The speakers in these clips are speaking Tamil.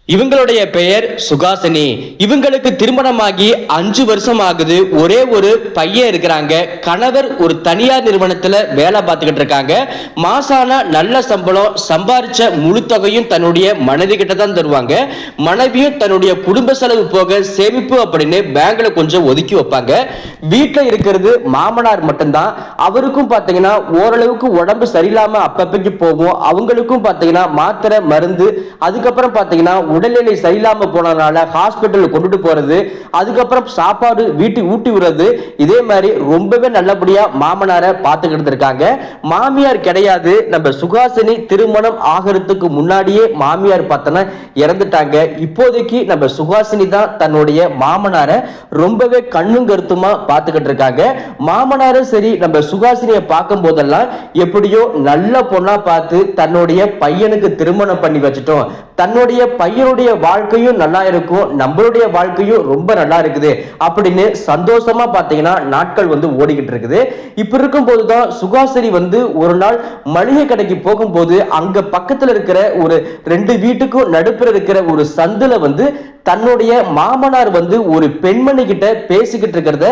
இவங்களுடைய பெயர் சுகாசினி. இவங்களுக்கு திருமணமாகி 5 வருஷம் ஆகுது. ஒரே ஒரு பையன் இருக்கிறாங்க. கணவர் ஒரு தனியார் நிறுவனத்துல வேலை பார்த்துக்கிட்டு இருக்காங்க. மாசான நல்ல சம்பளம், சம்பாரிச்ச முழு தொகையும் தன்னுடைய மனைவி கிட்ட தான் தருவாங்க. மனைவியும் தன்னுடைய குடும்ப செலவு போக சேமிப்பு அப்படின்னு பேங்க்ல கொஞ்சம் ஒதுக்கி வைப்பாங்க. வீட்டுல இருக்கிறது மாமனார் மட்டும்தான். அவருக்கும் பாத்தீங்கன்னா ஓரளவுக்கு உடம்பு சரியில்லாம அப்பப்பைக்கு போகும். அவங்களுக்கும் பாத்தீங்கன்னா மாத்திரை மருந்து, அதுக்கப்புறம் பாத்தீங்கன்னா உடல்நிலை சரியில்லாம போனதுனால ஹாஸ்பிட்டல் கொண்டுட்டு போறது, அதுக்கப்புறம் சாப்பாடு வீட்டுக்கு ஊட்டி விடுறது, இதே மாதிரி ரொம்பவே நல்லபடியா மாமனாரை பார்த்துக்கிட்டு இருக்காங்க. மாமியார் கிடையாது. நம்ம சுகாசினி திருமணம் ஆகிறதுக்கு முன்னாடியே மாமியார் பார்த்தனா இறந்துட்டாங்க. இப்போதைக்கு நம்ம சுகாசினி தான் தன்னுடைய மாமனாரை ரொம்பவே கண்ணும் கருத்துமா பார்த்துக்கிட்டு இருக்காங்க. மாமனாரும் சரி நம்ம சுகாசினியை பார்க்கும் போதெல்லாம் எப்படியோ நல்ல பொண்ணா பார்த்து தன்னுடைய பையனுக்கு திருமணம் பண்ணி வச்சுட்டோம், தன்னுடைய பையனுடைய வாழ்க்கையும் நல்லா இருக்கும், நம்மளுடைய வாழ்க்கையும் ரொம்ப நல்லா இருக்குது அப்படின்னு சந்தோஷமா பாத்தீங்கன்னா நாட்கள் ஓடிக்கிட்டு இருக்குது. இப்ப இருக்கும் போதுதான் சுகாசினி ஒரு நாள் மளிகை கடைக்கு போகும்போது அங்க பக்கத்துல இருக்கிற ஒரு 2 வீட்டுக்கும் நடுப்புற இருக்கிற ஒரு சந்துல தன்னுடைய மாமனார் ஒரு பெண்மணி கிட்ட பேசிக்கிட்டு இருக்கிறத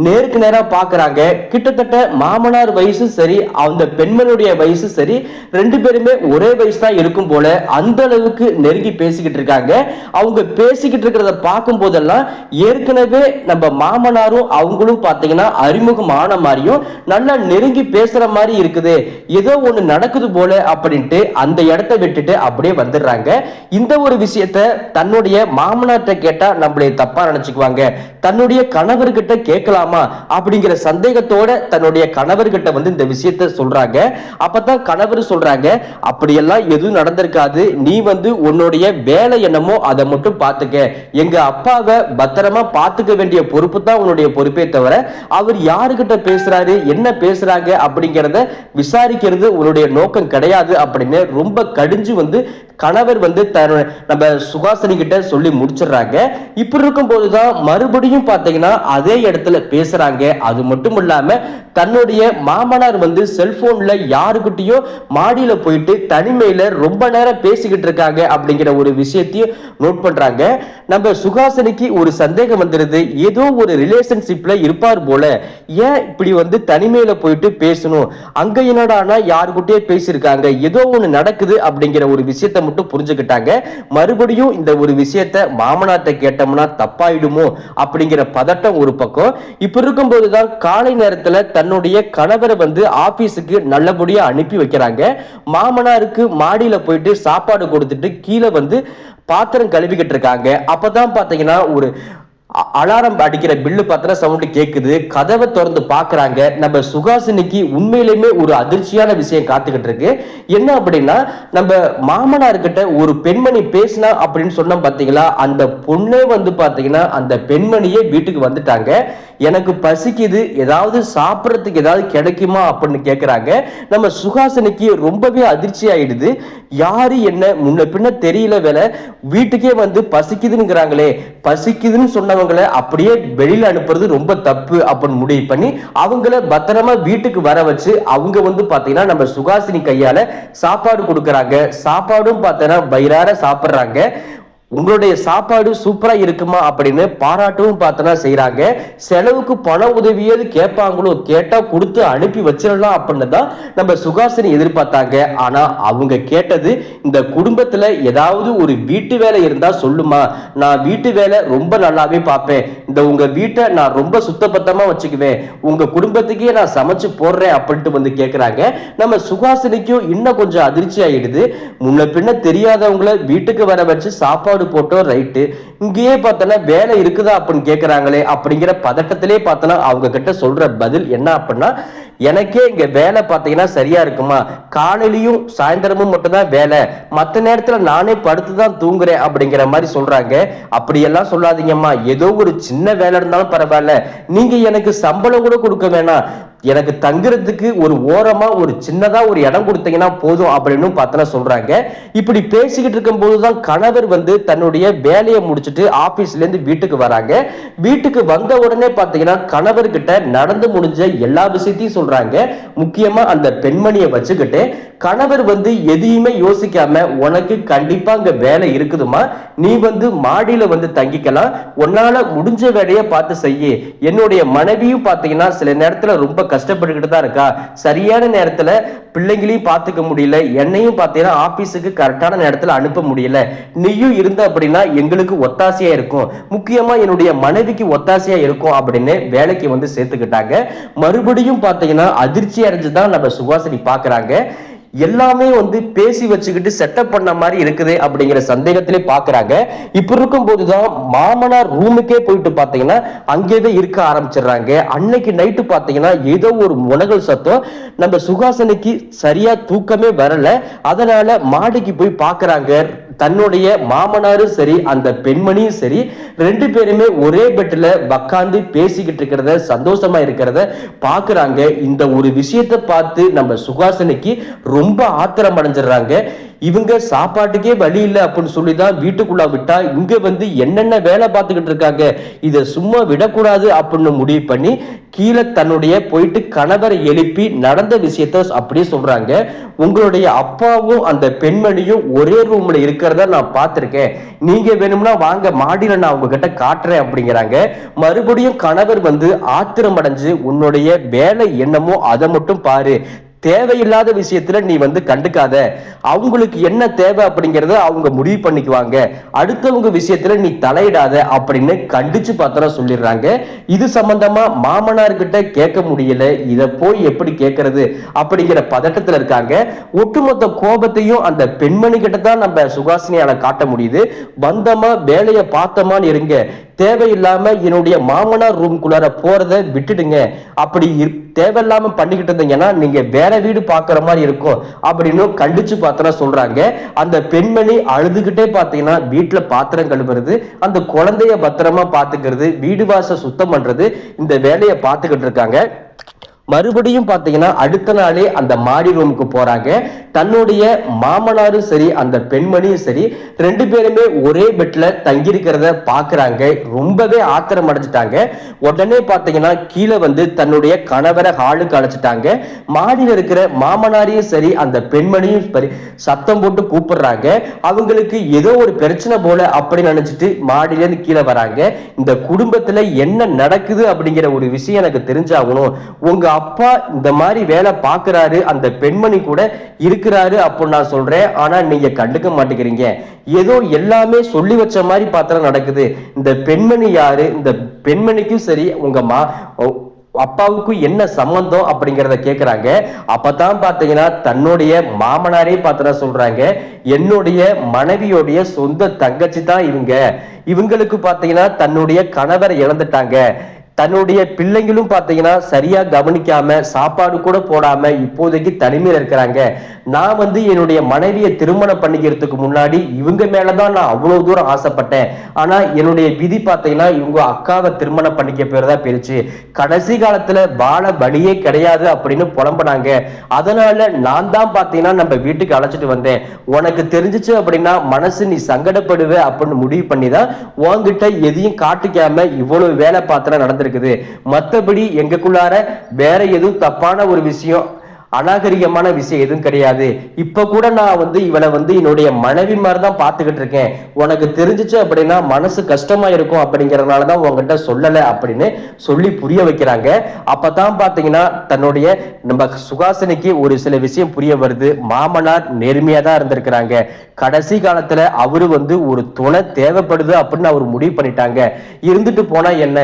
நேருக்கு நேரா பாக்குறாங்க. கிட்டத்தட்ட மாமனார் வயசு சரி, அந்த பெண்மணியுடைய வயசு சரி, 2 பேருமே ஒரே வயசு தான் இருக்கும் போல. அந்த அளவுக்கு நெருங்கி பேசிக்கிட்டு இருக்காங்க. அவங்க பேசிக்கிட்டு இருக்கிறத பார்க்கும் போதெல்லாம் ஏற்கனவே நம்ம மாமனாரும் அவங்களும் பாத்தீங்கன்னா அறிமுகமான மாதிரியும் நல்லா நெருங்கி பேசுற மாதிரி இருக்குது, ஏதோ ஒண்ணு நடக்குது போல அப்படின்ட்டு அந்த இடத்தை விட்டுட்டு அப்படியே வந்துடுறாங்க. இந்த ஒரு விஷயத்த தன்னுடைய மாமனார்ட்ட கேட்டா நம்மளை தப்பா நினைச்சுக்குவாங்க, தன்னுடைய கணவர்கிட்ட கேட்கலாமா அப்படிங்கிற சந்தேகத்தோட தன்னுடைய கணவர்கிட்ட இந்த விஷயத்த சொல்றாங்க. அப்பதான் கணவர் சொல்றாங்க, அப்படியெல்லாம் எதுவும் நடந்திருக்காது, நீ உன்னுடைய வேலை என்னமோ அதை மட்டும் பார்த்துக்க, எங்க அப்பாவை பத்திரமா பார்த்துக்க வேண்டிய பொறுப்பு தான் உன்னுடைய பொறுப்பே தவிர அவர் யாருகிட்ட பேசுறாரு என்ன பேசுறாங்க அப்படிங்கிறத விசாரிக்கிறது உன்னுடைய நோக்கம் கிடையாது அப்படின்னு ரொம்ப கடிஞ்சு கணவர் நம்ம சுகாசினி கிட்ட சொல்லி முடிச்சிடுறாங்க. இப்படி இருக்கும் போதுதான் மறுபடியும் பாத்தீங்கன்னா அதே இடத்துல பேசுறாங்க. அது மட்டும் இல்லாம தன்னுடைய மாமனார் செல்போன்ல யாருக்கிட்டயோ மாடியில போயிட்டு தனிமையில ரொம்ப நேரம் பேசிக்கிட்டு இருக்காங்க அப்படிங்கிற ஒரு விஷயத்தையும் நோட் பண்றாங்க. நம்ம சுகாசினிக்கு ஒரு சந்தேகம் வந்துருது, ஏதோ ஒரு ரிலேஷன்ஷிப்ல இருப்பார் போல, ஏன் இப்படி தனிமையில போயிட்டு பேசணும், அங்க என்னடானா யாருக்கிட்டே பேசியிருக்காங்க, ஏதோ ஒண்ணு நடக்குது அப்படிங்கிற ஒரு விஷயத்தை மட்டும் புரிஞ்சுக்கிட்டாங்க. மறுபடியும் இந்த ஒரு விஷயத்த மாமனார்ட்ட கேட்டோம்னா தப்பாயிடுமோ அப்படிங்கிற பதட்டம் ஒரு பக்கம். இப்ப இருக்கும் போதுதான் காலை நேரத்துல தன்னுடைய கணவரை ஆபீஸுக்கு நல்லபடியா அனுப்பி வைக்கிறாங்க. மாமனாருக்கு மாடியில போயிட்டு சாப்பாடு கொடுத்துட்டு கீழே பாத்திரம் கழுவிக்கிட்டு இருக்காங்க. அப்பதான் பாத்தீங்கன்னா ஒரு அலாரம் அடிக்கிற பில்லு பத்திர சவுண்ட் கேக்குது. கதவை திறந்து பாக்குறாங்க. நம்ம சுகாசினிக்கு உண்மையிலுமே ஒரு அதிர்ச்சியான விஷயம் காத்துக்கிட்டு இருக்கு. என்ன அப்படின்னா, நம்ம மாமனார் கிட்ட ஒரு பெண்மணி பேசினா அப்படின்னு சொன்ன பாத்தீங்களா, அந்த பொண்ணே பாத்தீங்கன்னா அந்த பெண்மணியே வீட்டுக்கு வந்துட்டாங்க. எனக்கு பசிக்குது, ஏதாவது சாப்பிடறதுக்கு ஏதாவது கிடைக்குமா அப்படின்னு கேக்குறாங்க. நம்ம சுகாசினிக்கு ரொம்பவே அதிர்ச்சி ஆயிடுது. யாரு என்ன முன்ன பின்ன தெரியல, வேலை வீட்டுக்கே பசிக்குதுங்கிறாங்களே, பசிக்குதுன்னு சொன்னவங்களை அப்படியே வெளியில அனுப்புறது ரொம்ப தப்பு அப்படின்னு முடிவு பண்ணி அவங்கள பத்திரமா வீட்டுக்கு வர வச்சு அவங்க பாத்தீங்கன்னா நம்ம சுகாசினி கையால சாப்பாடு கொடுக்கறாங்க. சாப்பாடும் பார்த்தீங்கன்னா வயிறார சாப்பிடுறாங்க. உங்களுடைய சாப்பாடு சூப்பரா இருக்குமா அப்படின்னு பாராட்டவும் பார்த்தனா செய்யறாங்க. செலவுக்கு பண உதவியது கேட்பாங்களோ, கேட்டா கொடுத்து அனுப்பி வச்சிடலாம் அப்படின்னு தான் நம்ம சுகாசினி எதிர்பார்த்தாங்க. ஆனா அவங்க கேட்டது, இந்த குடும்பத்துல ஏதாவது ஒரு வீட்டு வேலை இருந்தா சொல்லுமா, நான் வீட்டு வேலை ரொம்ப நல்லாவே பார்ப்பேன், இந்த உங்க வீட்டை நான் ரொம்ப சுத்தபத்தமா வச்சுக்குவேன், உங்க குடும்பத்துக்கே நான் சமைச்சு போடுறேன் அப்படின்ட்டு கேட்கிறாங்க. நம்ம சுகாசினிக்கும் இன்னும் கொஞ்சம் அதிர்ச்சி ஆயிடுது. முன்ன பின்ன தெரியாதவங்களை வீட்டுக்கு வர வச்சு சாப்பாடு போட்டோம், ரைட்டு, இங்கேயே பார்த்தனா வேலை இருக்குதா அப்படின்னு கேட்கிறாங்களே அப்படிங்கிற பதட்டத்திலே பார்த்தனா அவங்க கிட்ட சொல்ற பதில் என்ன அப்படின்னா, எனக்கே இங்க வேலை பார்த்தீங்கன்னா சரியா இருக்குமா, காலையிலையும் சாயந்தரமும் மட்டும் தான் வேலை, மற்ற நேரத்துல நானே படுத்துதான் தூங்குறேன் அப்படிங்கிற மாதிரி சொல்றாங்க. அப்படியெல்லாம் சொல்லாதீங்கம்மா, ஏதோ ஒரு சின்ன வேலை இருந்தாலும் பரவாயில்ல, நீங்க எனக்கு சம்பளம் கூட கொடுக்க வேணாம், எனக்கு தங்குறதுக்கு ஒரு ஓரமா ஒரு சின்னதா ஒரு இடம் கொடுத்தீங்கன்னா போதும் அப்படின்னு பார்த்தனா சொல்றாங்க. இப்படி பேசிக்கிட்டு இருக்கும் போதுதான் கணவர் வந்து தன்னுடைய வேலையை முடிச்சுட்டு ஆபீஸ்ல இருந்து வீட்டுக்கு வராங்க. வீட்டுக்கு வந்த உடனே பாத்தீங்கன்னா கணவர் கிட்ட நடந்து முடிஞ்ச எல்லா விஷயத்தையும் சொல்றாங்க. முக்கியமா அந்த பெண்மணியை வச்சுக்கிட்டு கணவர் வந்து எதையுமே யோசிக்காம, உனக்கு கண்டிப்பா அங்க வேலை இருக்குதுமா, நீ வந்து மாடியில வந்து தங்கிக்கலாம், உன்னால முடிஞ்ச வேலையை பார்த்து செய்ய. என்னுடைய மனைவியும் பாத்தீங்கன்னா சில நேரத்துல ரொம்ப கஷ்டப்பட்டுக்கிட்டு தான் இருக்கா, சரியான நேரத்துல பிள்ளைங்களையும் பார்த்துக்க முடியல, என்னையும் பார்த்தீங்கன்னா ஆபீஸுக்கு கரெக்டான நேரத்தில் அனுப்ப முடியல, நீயும் இருந்த அப்படின்னா எங்களுக்கு ஒத்தாசையா இருக்கும், முக்கியமா என்னுடைய மனைவிக்கு ஒத்தாசையா இருக்கும் அப்படின்னு வேலைக்கு வந்து சேர்த்துக்கிட்டாங்க. மறுபடியும் பார்த்தீங்கன்னா அதிர்ச்சி அடைஞ்சுதான் நம்ம சுகாசினி பாக்குறாங்க. எல்லாமே வந்து பேசி வச்சுக்கிட்டு செட்டப் பண்ண மாதிரி இருக்குது அப்படிங்கிற சந்தேகத்திலே பாக்குறாங்க. இப்ப இருக்கும் போதுதான் மாமனார் ரூமுக்கே போயிட்டு பாத்தீங்கன்னா அங்கேயே இருக்க ஆரம்பிச்சிடுறாங்க. அன்னைக்கு நைட்டு பாத்தீங்கன்னா ஏதோ ஒரு முனகல் சத்தம், நம்ம சுகாசனைக்கு சரியா தூக்கமே வரல. அதனால மாடிக்கு போய் பாக்குறாங்க. தன்னுடைய மாமனாரும் சரி அந்த பெண்மணியும் சரி ரெண்டு பேருமே ஒரே பெட்ல உட்கார்ந்து பேசிக்கிட்டு இருக்கிறத, சந்தோஷமா இருக்கிறத பாக்குறாங்க. இந்த ஒரு விஷயத்தை பார்த்து நம்ம சுகாசனைக்கு ரொம்ப ஆத்திரம் அடைஞ்சிடறாங்க. இவங்க சாப்பாட்டுக்கே வழி இல்லை அப்படின்னு சொல்லிதான் வீட்டுக்குள்ள விட்டா இங்க வந்து என்னென்ன வேலை பார்த்துக்கிட்டு இருக்காங்க, இதை சும்மா விடக்கூடாது அப்படின்னு முடிவு பண்ணி கீழே தன்னுடைய போயிட்டு கணவரை எழுப்பி நடந்த விஷயத்த அப்படியே சொல்றாங்க. உங்களுடைய அப்பாவும் அந்த பெண்மணியும் ஒரே ரூம்ல இருக்கிறத நான் பார்த்திருக்கேன், நீங்க வேணும்னா வாங்க மாடியில நான் உங்ககிட்ட காட்டுறேன் அப்படிங்கிறாங்க. மறுபடியும் கணவர் வந்து ஆத்திரம் அடைஞ்சு, உன்னுடைய வேலை என்னமோ அதை மட்டும் பாரு, தேவையில்லாத விஷயத்துல நீ வந்து கண்டுக்காத, அவங்களுக்கு என்ன தேவை அப்படிங்கறத அவங்க முடிவு பண்ணிக்குவாங்க, அடுத்தவங்க விஷயத்துல நீ தலையிடாத அப்படின்னு கண்டிச்சு பார்த்தா சொல்லிடுறாங்க. இது சம்பந்தமா மாமனார் கிட்ட கேட்க முடியல, இத போய் எப்படி கேட்கறது அப்படிங்கிற பதட்டத்துல இருக்காங்க. ஒட்டுமொத்த கோபத்தையும் அந்த பெண்மணி கிட்ட தான் நம்ம சுகாசினியால காட்ட முடியுது. வந்தமா வேலையை பார்த்தோமான்னு இருங்க, தேவையில்லாம என்னுடைய மாமனார் ரூம்குள்ளார போறதை விட்டுடுங்க, அப்படி தேவையில்லாம பண்ணிக்கிட்டு இருந்தீங்கன்னா நீங்க வேற வீடு பாக்குற மாதிரி இருக்கும் அப்படின்னு கண்டிச்சு பார்த்தா சொல்றாங்க. அந்த பெண்மணி அழுதுகிட்டே பாத்தீங்கன்னா வீட்டுல பாத்திரம் கழுவுறது, அந்த குழந்தைய பத்திரமா பாத்துக்கிறது, வீடு வாசல் சுத்தம் பண்றது, இந்த வேலையை பார்த்துக்கிட்டு இருக்காங்க. மறுபடியும் பாத்தீங்கன்னா அடுத்த நாளே அந்த மாடி ரூமுக்கு போறாங்க. தன்னுடைய மாமனாரும் சரி அந்த பெண்மணியும் சரி ரெண்டு பேருமே ஒரே பெட்ல தங்கியிருக்கிறத பாக்குறாங்க. ரொம்பவே ஆத்திரம் அடைஞ்சிட்டாங்க. உடனே பாத்தீங்கன்னா கீழே வந்து தன்னுடைய கணவரை ஹாலுக்கு அழைச்சிட்டாங்க. மாடியில் இருக்கிற மாமனாரையும் சரி அந்த பெண்மணியும் சரி சத்தம் போட்டு கூப்பிடுறாங்க. அவங்களுக்கு ஏதோ ஒரு பிரச்சனை போல அப்படி நினைச்சிட்டு மாடியில இருந்து கீழே வராங்க. இந்த குடும்பத்துல என்ன நடக்குது அப்படிங்கிற ஒரு விஷயம் எனக்கு தெரிஞ்சாகணும், உங்க அப்பா இந்த மாதிரி வேலை பாக்குறாரு, அந்த பெண்மணி கூட இருக்கிறாரு அப்படின்னு நான் சொல்றேன், ஆனா நீங்க கண்டுக்க மாட்டேங்கிறீங்க, ஏதோ எல்லாமே சொல்லி வச்ச மாதிரி பாத்திரம் நடக்குது, இந்த பெண்மணி யாரு, இந்த பெண்மணிக்கும் சரி உங்க அப்பாவுக்கும் என்ன சம்பந்தம் அப்படிங்கிறத கேட்கிறாங்க. அப்பதான் பாத்தீங்கன்னா தன்னுடைய மாமனாரே பார்த்தா சொல்றாங்க, என்னுடைய மனைவியோடைய சொந்த தங்கச்சி தான் இவங்க, இவங்களுக்கு பாத்தீங்கன்னா தன்னுடைய கணவரை இழந்துட்டாங்க, தன்னுடைய பிள்ளைங்களும் பாத்தீங்கன்னா சரியா கவனிக்காம சாப்பாடு கூட போடாம இப்போதைக்கு தனிமையில இருக்கிறாங்க. நான் வந்து என்னுடைய மனைவியை திருமணம் பண்ணிக்கிறதுக்கு முன்னாடி இவங்க மேலதான் நான் அவ்வளவு தூரம் ஆசைப்பட்டேன், ஆனா என்னுடைய விதி பாத்தீங்கன்னா இவங்க அக்காவை திருமணம் பண்ணிக்க பேருதா போயிருச்சு, கடைசி காலத்துல வாழ வழியே கிடையாது அப்படின்னு புலம்புனாங்க. அதனால நான் தான் பாத்தீங்கன்னா நம்ம வீட்டுக்கு அழைச்சிட்டு வந்தேன், உனக்கு தெரிஞ்சிச்சு அப்படின்னா மனசு நீ சங்கடப்படுவ அப்படின்னு முடிவு பண்ணிதான் உன்கிட்ட எதையும் காட்டிக்காம இவ்வளவு வேலை பாத்திரம் நடந்திருக்கு. மற்றபடி எங்களுக்குள்ளார வேற எதுவும் தப்பான ஒரு விஷயம், அநாகரிகமான விஷயம் எதுவும் கிடையாது. இப்ப கூட நான் வந்து இவளை வந்து என்னுடைய மனைவி மாதிரிதான் பாத்துக்கிட்டு இருக்கேன், உனக்கு தெரிஞ்சிச்சு அப்படின்னா மனசு கஷ்டமா இருக்கும் அப்படிங்கறதுனாலதான் உங்ககிட்ட சொல்லல அப்படின்னு சொல்லி புரிய வைக்கிறாங்க. அப்பதான் பாத்தீங்கன்னா தன்னுடைய நம்ம சுகாசினிக்கு ஒரு சில விஷயம் புரிய வருது. மாமனார் நேர்மையா தான் இருந்திருக்கிறாங்க, கடைசி காலத்துல அவரு வந்து ஒரு துணை தேவைப்படுது அப்படின்னு அவர் முடிவு பண்ணிட்டாங்க. இருந்துட்டு போனா என்ன,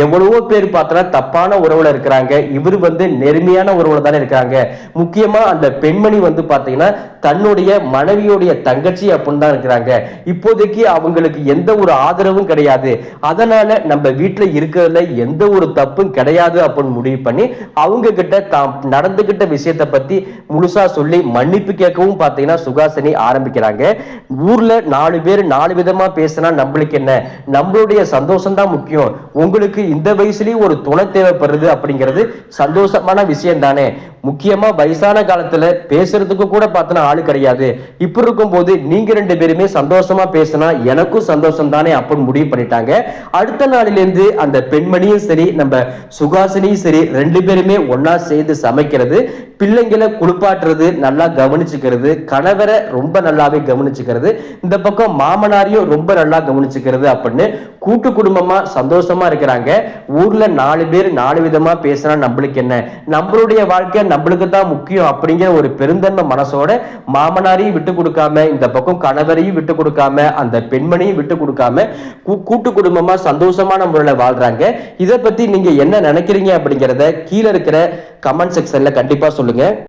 எவ்வளவோ பேர் பார்த்தா தப்பான உறவுல இருக்கிறாங்க, இவரு வந்து நேர்மையான உறவுல தானே இருக்காங்க. முக்கியமா அந்த பெண்மணி வந்து பாத்தீங்கன்னா தன்னுடைய மனைவியோடைய தங்கச்சி அப்படின்னு தான் இருக்கிறாங்க. இப்போதைக்கு அவங்களுக்கு எந்த ஒரு ஆதரவும் கிடையாது, அதனால நம்ம வீட்டுல இருக்கிறதுல எந்த ஒரு தப்பும் கிடையாது அப்படின்னு முடிவு பண்ணி அவங்க கிட்ட தாம் நடந்துகிட்ட விஷயத்தை பத்தி முழுசா சொல்லி மன்னிப்பு கேட்கவும் பாத்தீங்கன்னா சுகாசினி ஆரம்பிக்கிறாங்க. ஊர்ல 4 பேர் 4 விதமா பேசினா நம்மளுக்கு என்ன, நம்மளுடைய சந்தோஷம் தான் முக்கியம், உங்களுக்கு இந்த வயசுலயும் ஒரு துணை தேவைப்படுறது அப்படிங்கிறது சந்தோஷமான விஷயம் தானே. முக்கியமா வயசான காலத்துல பேசுறதுக்கு கூட பார்த்தனா ஆளு கிடையாது. இப்படி இருக்கும் போது நீங்க 2 பேருமே சந்தோஷமா பேசினா எனக்கும் சந்தோஷம் தானே அப்படின்னு முடிவு பண்ணிட்டாங்க. அடுத்த நாளிலிருந்து அந்த பெண்மணியும் சரி நம்ம சுகாசினியும் சரி 2 பேருமே ஒன்னா சேர்ந்து சமைக்கிறது, பிள்ளைங்களை குளிப்பாட்டுறது, நல்லா கவனிச்சுக்கிறது, கணவரை ரொம்ப நல்லாவே கவனிச்சுக்கிறது, இந்த பக்கம் மாமனாரையும் ரொம்ப நல்லா கவனிச்சுக்கிறது அப்படின்னு கூட்டு குடும்பமா சந்தோஷமா இருக்கிறாங்க. ஊர்ல 4 பேர் 4 விதமா பேசினா நம்மளுக்கு என்ன, நம்மளுடைய வாழ்க்கை நம்மளுக்கு தான் முக்கியம் அப்படிங்கிற ஒரு பெருந்தன்மை மனசோட மாமனாரையும் விட்டு கொடுக்காம, இந்த பக்கம் கணவரையும் விட்டு கொடுக்காம, அந்த பெண்மணியும் விட்டு கொடுக்காம கூட்டு குடும்பமா சந்தோஷமான முறையில வாழ்றாங்க. இதை பத்தி நீங்க என்ன நினைக்கிறீங்க அப்படிங்கிறத கீழே இருக்கிற கமெண்ட் செக்ஷன்ல கண்டிப்பா சொல்லுங்க.